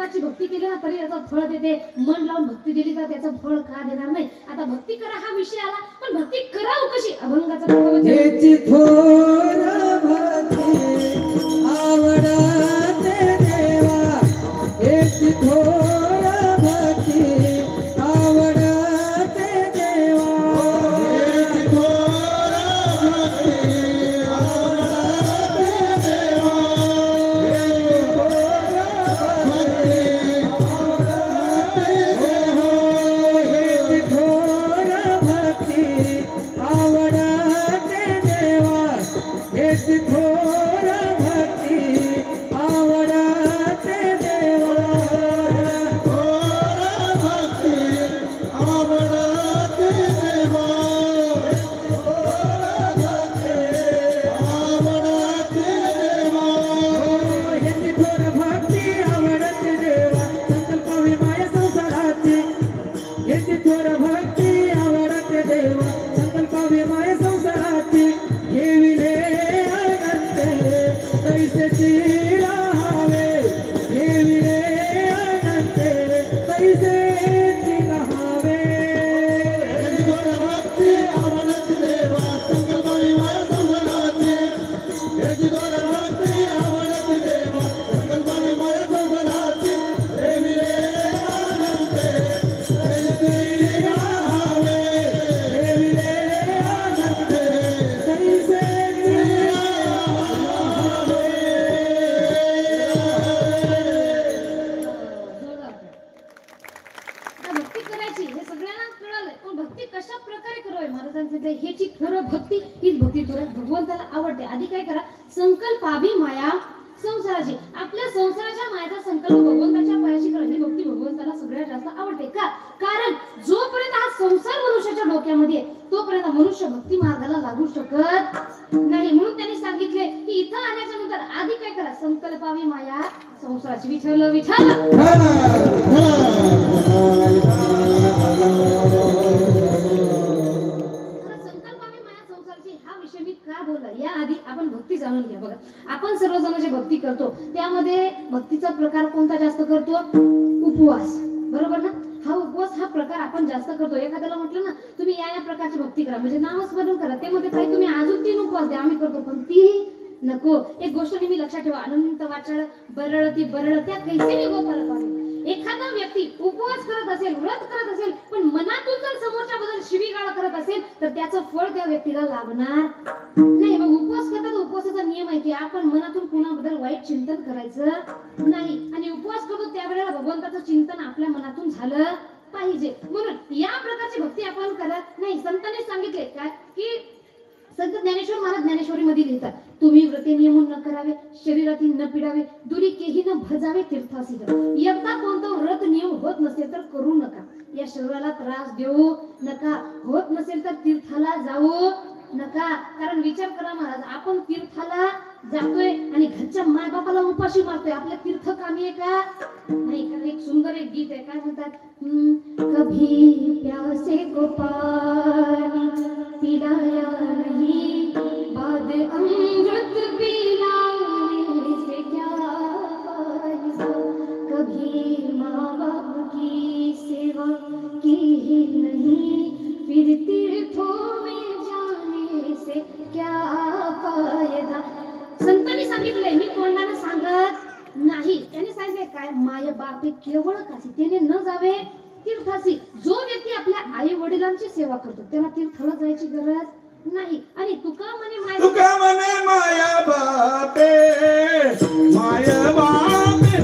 प्रकारची भक्ती केली ना तरी याचं फळ देते. मन लावून भक्ती दिली तर त्याचं फळ का देणार नाही. आता भक्ती करा हा विषय आला, पण भक्ती करावं कशी? अभंगाचा आवडते देवा एक थोर भक्ती आवडते देवा एक थोर भक्ती आवडते देवा एक थोर भक्ती आवडते देवा एक थोर भक्ती आवडते देवा थोर भक्ती आवडते देवा आवडते देवा याची थोर भक्ती आवडते देवा संकल्पावी माया संसाराची याची थोर भक्ती आवडते देवा संकल्पावी माया संसाराची घेविले पैसेची राहावे घेविले अनंते पैसेची राहावे भक्ती आवडत देवा संकल्पावी माया संसाराची याची थोर भक्ती आवडत देवा संकल्पावी माया संसाराची घेविले अनंते पैसेची राहावे घेविले अनंते पैसेची भक्ती करायची हे सगळ्यांना कळालंय, पण भक्ती कशा प्रकारे करावी महाराजांचे ते ह्याची खरं भक्ती हीच भक्ती तुला भगवंताला आवडते. आधी काय करा, संकल्पावी माया संसाराची, आपल्या संसाराच्या मायाचा संकल्प भगवंताच्या पायाशी करा. ही भक्ती भगवंताला सगळ्यात जास्त आवडते. का? कारण जोपर्यंत हा संसार मनुष्याच्या डोक्यामध्ये तोपर्यंत मनुष्य भक्ती मार्गाला लागू शकत नाही. म्हणून त्यांनी सांगितले की इथं आल्याच्या नंतर आधी काय करा, संकल्पावी माया संसाराची. विठ्ठल विठ्ठल संकल्पावी माया संसाराची हा विषय मी का बोलला या आधी आपण भक्ती जाणून घ्या. बघा, आपण सर्वजण जे भक्ती करतो त्यामध्ये भक्तीचा प्रकार कोणता जास्त करतो? उपवास, बरोबर ना? हा उपवास हा प्रकार आपण जास्त करतो. एखाद्याला म्हटलं ना तुम्ही या प्रकारची भक्ती करा, म्हणजे नामस्मरण करा, ते मध्ये काही तुम्ही अजून 3 उपवास द्या, आम्ही करतो, पण ती नको. एक गोष्ट नेहमी लक्षात ठेवा, अनंत वाचाळ बरळती बरळ त्या कैसे गोपाल पाणी. एखादा व्यक्ती उपवास करत असेल, व्रत करत असेल, पण मनातून जर समोरच्या बद्दल शिवीगाळ करत असेल तर त्याचं फळ त्या व्यक्तीला लागणार नाही. मग उपवास करतात, उपवासाचा नियम आहे की आपण मनातून कुणाबद्दल वाईट चिंतन करायचं नाही, आणि उपवास करतो त्यावेळेला भगवंताचं चिंतन आपल्या मनातून झालं पाहिजे. म्हणून या प्रकारची भक्ती आपण करत नाही. संतांनी सांगितले काय की संत ज्ञानेश्वर महाराज ज्ञानेश्वरी मध्ये लिहितात, तुम्ही व्रते नियमून न करावे, शरीरातील न पिडावे, दुरी केही न भजावे तीर्थासी. एकदा कोणतं व्रत नियम होत नसेल तर करू नका, या शरीराला त्रास देऊ नका, होत नसेल तर तीर्थाला जाऊ नका. कारण विचार करा महाराज, आपण तीर्थाला जातोय आणि घरच्या माय बापाला उपाशी मारतोय, आपल्या तीर्थ कामी आहे का? नाही. कारण एक सुंदर एक गीत आहे, काय म्हणतात, कभी प्यासे को पानी पिलाया नहीं, बाद अमृत पिलाने से क्या फायदा, कभी माँ बाप की सेवा की ही नहीं, फिर तीर्थों में जाने से क्या फायदा. संतांनी सांगितलंय, मी कोणाला सांगत नाही. त्यांनी सांगितले काय, माय बाप केवळ काशी त्याने न जावे तीर्थासी. जो व्यक्ती आपल्या आई वडिलांची सेवा करतो त्याला तीर्थाला जायची गरज नाही. आणि तुका म्हणे माया बापे माया बापे